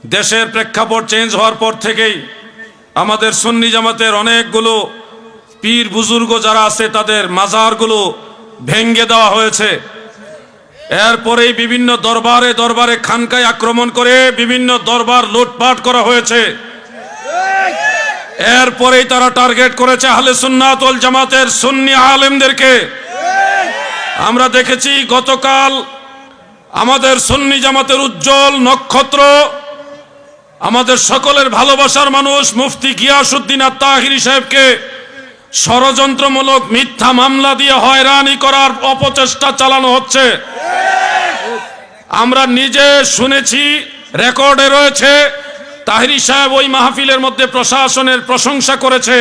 দেশের প্রেক্ষাপট চেঞ্জ হওয়ার পর থেকেই আমাদের সুন্নি জামাতের অনেকগুলো পীর বুজুর্গ যারা আছে তাদের মাজারগুলো ভেঙ্গে দেওয়া হয়েছে। এরপরেই বিভিন্ন দরবারে দরবারে খানকায় আক্রমণ করে বিভিন্ন দরবার লুটপাট করা হয়েছে। এরপরেই তারা টার্গেট করেছে আহলে সুন্নাত ওয়াল জামাতের সুন্নি আলেমদেরকে। আমরা দেখেছি গতকাল আমাদের সুন্নি জামাতের উজ্জ্বল নক্ষত্র, আমাদের সকলের ভালোবাসার মানুষ মুফতি গিয়াসউদ্দিন আত-তাহিরি সাহেবকে ষড়যন্ত্রমূলক মিথ্যা মামলা দিয়ে হয়রানি করার অপচেষ্টা চালানো হচ্ছে। আমরা নিজে শুনেছি, রেকর্ডে রয়েছে, তাহিরি সাহেব ওই মাহফিলের মধ্যে প্রশাসনের প্রশংসা করেছে,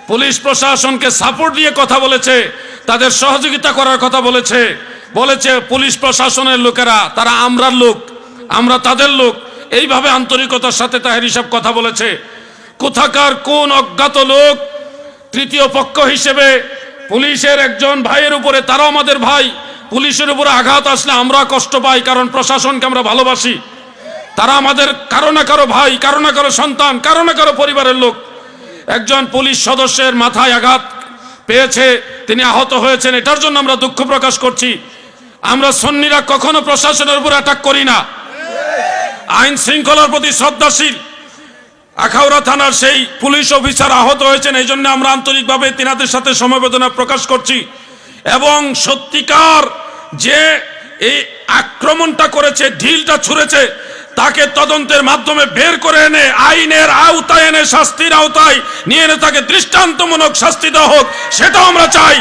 পুলিশ প্রশাসনকে সাপোর্ট দিয়ে কথা বলেছে, তাদের সহযোগিতা করার কথা বলেছে। পুলিশ প্রশাসনের লোকেরা তারা আমরার লোক, আমরা তাদের লোক, এইভাবে আন্তরিকতার সাথে তাহিরি সাহেব কথা বলেছে। কোথাকার কোন অজ্ঞাত লোক তৃতীয় পক্ষ হিসেবে পুলিশের একজন ভাইয়ের উপরে, তারাও আমাদের ভাই, পুলিশের উপরে আঘাত আসলে আমরা কষ্ট পাই, কারণ প্রশাসনকে আমরা ভালোবাসি। তারা আমাদের কারো না কারো ভাই, কারো না কারো সন্তান, কারো না কারো পরিবারের লোক। একজন পুলিশ সদস্যের মাথায় আঘাত পেয়েছে, তিনি আহত হয়েছেন, এটার জন্য আমরা দুঃখ প্রকাশ করছি। আমরা সুন্নিরা কখনো প্রশাসনের উপর অ্যাটাক করি না, আইন শৃঙ্খলার প্রতি শ্রদ্ধাশীল। আখাউড়া থানার সেই পুলিশ অফিসার আহত হয়েছেন, এই জন্য আমরা আন্তরিকভাবে তিনাদের সাথে সমবেদনা প্রকাশ করছি। এবং সত্যিকার যে এই আক্রমণটা করেছে, ঢিলটা ছুঁড়েছে, তাকে তদন্তের মাধ্যমে বের করে এনে আইনের আওতায় এনে শাস্তির আওতায় নিয়ে এনে তাকে দৃষ্টান্তমূলক শাস্তি দেওয়া হোক, সেটাও আমরা চাই।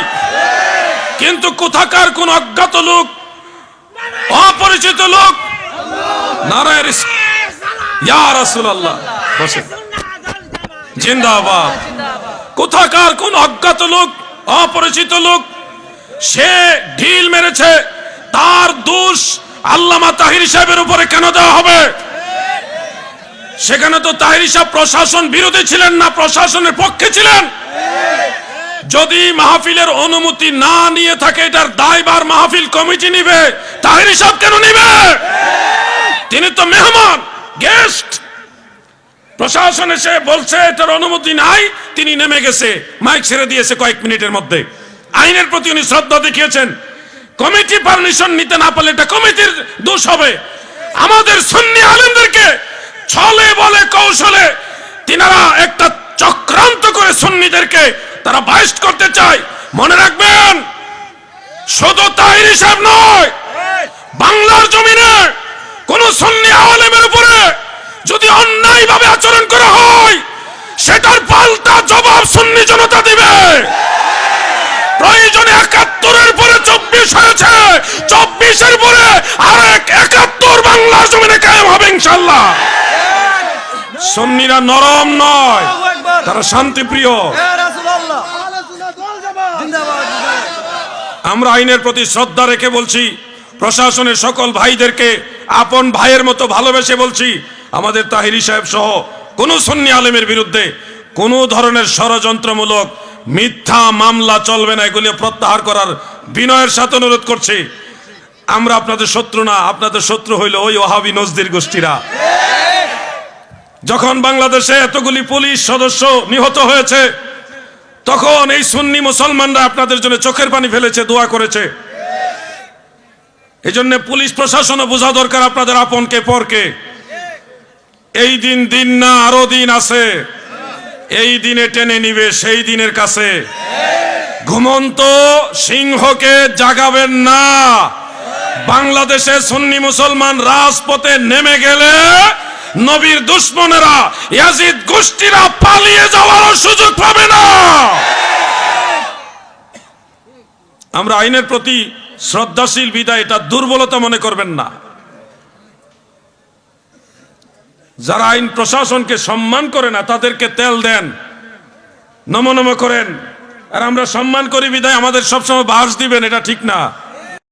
কিন্তু কোথাকার কোন অজ্ঞাত লোক, অপরিচিত লোক, নারায়ে ইয়া রাসূলুল্লাহ জিন্দাবাদ, কোথাকার কোন অজ্ঞাত লোক, অপরিচিত লোক, সে ঢিল মেরেছে, তার দোষ আল্লামা তাহিরি সাহেবের উপরে কেন দেওয়া হবে? সেখানে তো তাহিরি সাহেব প্রশাসন বিরোধী ছিলেন না, প্রশাসনের পক্ষে ছিলেন। যদি মাহফিলের অনুমতি না নিয়ে থাকে, এটার দায়ভার মাহফিল কমিটি নিবে, তাহিরি সাহেব কেন নিবে? তিনি তো মেহমান, গেস্ট। প্রশাসন এসে বলছে এটার অনুমতি নাই, তিনি নেমে গেছে, মাইক ছেড়ে দিয়েছে কয়েক মিনিটের মধ্যে। আইনের প্রতি উনি শ্রদ্ধা দেখিয়েছেন। কমিটি পারমিশন নিতে না পারলে এটা কমিটির দোষ হবে। আমাদের সুন্নি আলেমদেরকে ছলে বলে কৌশলে তিনারা একটা চক্রান্ত করে সুন্নিদেরকে তারা বাইস্ট করতে চায়। মনে রাখবেন, শুধু তাহিরি সাহেব নয়, বাংলার জমিনে কোন সুন্নি আলেমের উপরে যদি অন্যায়ভাবে আচরণ করা হয়, সেটার পাল্টা জবাব সুন্নি জনতা দিবে। প্রয়োজনে ৭১-এর পরে ২৪ হয়েছে, ২৪-এর পরে আরেক ৭১ বাংলার জমিনে কায়েম হবে ইনশাআল্লাহ। সুন্নিরা নরম নয়, তারা শান্তিপ্রিয়। আমরা আইনের প্রতি শ্রদ্ধা রেখে বলছি, প্রশাসনের সকল ভাইদেরকে আপন ভাইয়ের মতো ভালোবেসে বলছি, আমাদের তাহিরি সাহেব সহ কোন সুন্নি আলেমের বিরুদ্ধে কোন ধরনের ষড়যন্ত্রমূলক মিথ্যা মামলা চলবে না, এগুলি প্রত্যাহার করার বিনয়ের সাথে অনুরোধ করছি। আমরা আপনাদের শত্রু না, আপনাদের শত্রু হইল ওই ওয়াহাবি নজদির গোষ্ঠীরা। যখন বাংলাদেশে এতগুলি পুলিশ সদস্য নিহত হয়েছে, তখন এই সুন্নি মুসলমানরা আপনাদের জন্য চোখের পানি ফেলেছে, দোয়া করেছে। এই জন্য পুলিশ প্রশাসনও বোঝা দরকার আপনাদের আপনকে পরকে। এই দিন দিন না, আরো দিন আছে, এই দিনে টেনে নিবে সেই দিনের কাছে। ঘুমন্ত সিংহকে জাগাবেন না। বাংলাদেশে সুন্নি মুসলমান রাজপথে নেমে গেলে নবীর দুশমনেরা, ইয়াজিদ গোষ্ঠীরা পালিয়ে যাওয়ার সুযোগ পাবে না। আমরা আইনের প্রতি শ্রদ্ধাশীল বিদায় এটা দুর্বলতা মনে করবেন না। যারা আইন প্রশাসনকে সম্মান করে না, তাদেরকে তেল দেন, নম নম করেন। আর আমরা সম্মান করি বিদায় আমাদের সবসময় বাস দিবেন, এটা ঠিক না।